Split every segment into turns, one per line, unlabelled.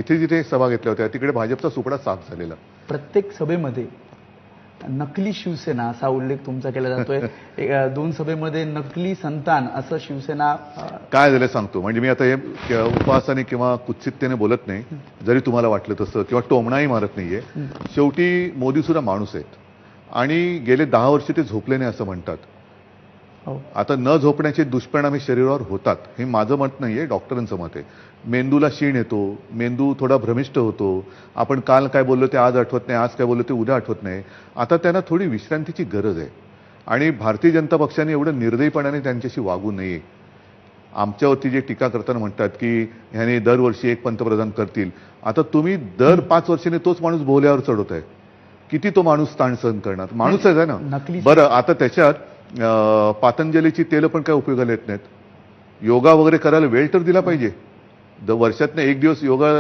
इथे जिथे सभा घेतल्या होत्या तिकडे भाजपचा सुपडा साफ झालेला.
प्रत्येक सभेमध्ये नकली शिवसेना असा उल्लेख तुमचा केला जातोय. दोन सभेमध्ये नकली संतान असं शिवसेना
काय झालं सांगतो. म्हणजे मी आता हे उपहासाने किंवा कुत्सिततेने बोलत नाही, जरी तुम्हाला वाटलं तसं, किंवा टोमणाही मारत नाहीये. शेवटी मोदी सुद्धा माणूस आहेत आणि गेले 10 वर्ष ते झोपले नाही असं म्हणतात. आता न झोपण्याचे दुष्परिणाम हे शरीरावर होतात, हे माझं मत नाहीये, डॉक्टरांचं मत आहे. मेंदूला क्षीण येतो, मेंदू थोडा भ्रमिष्ट होतो. आपण काल काय बोललो ते आज आठवत नाही, आज काय बोललो ते उद्या आठवत नाही. आता त्यांना थोडी विश्रांतीची गरज आहे आणि भारतीय जनता पक्षाने एवढं निर्दयीपणाने त्यांच्याशी वागू नये. आमच्यावरती जे टीका करताना म्हणतात की ह्याने दरवर्षी एक पंतप्रधान करतील, आता तुम्ही दर 5 वर्षांनी तोच माणूस बोल्यावर चढवताय. किती तो माणूस ताण सहन करणार? माणूसच आहे ना. बरं, आता त्याच्यात पातंजलीची तेलं पण काय उपयोगाला येत नाहीत. योगा वगैरे करायला वेळ तर दिला पाहिजे. वर्षातनं एक दिवस योगा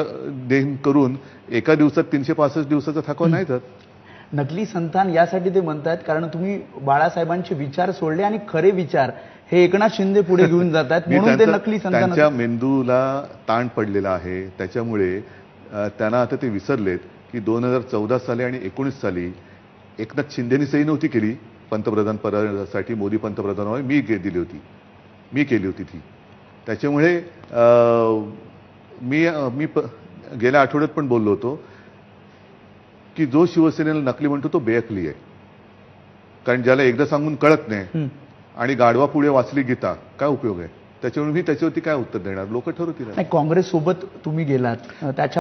दिन करून एका दिवसात 365 दिवसाचा थकवा नाही तर.
नकली संतान यासाठी ते म्हणतात कारण तुम्ही बाळासाहेबांचे विचार सोडले आणि खरे विचार हे एकनाथ शिंदे पुढे घेऊन जातात, म्हणून ते नकली संतान.
त्यांच्या मेंदूला ताण पडलेला आहे, त्याच्यामुळे त्यांना आता ते विसरलेत की 2014 साली आणि 19 साली एकनाथ शिंदेनी सही नव्हती केली पंतप्रधान पदासाठी. मोदी पंतप्रधान व्हावे मी केली होती ती. त्याच्यामुळे मी गेल्या आठवड्यात पण बोललो होतो की जो शिवसेनेला नकली म्हणतो तो बेअकली आहे. कारण ज्याला एकदा सांगून कळत नाही आणि गाढवा पुढे वाचली गीता, काय उपयोग आहे? त्याच्यामुळे मी त्याच्यावरती काय उत्तर देणार? लोक ठरवतील.
काँग्रेस सोबत तुम्ही गेलात, त्याच्या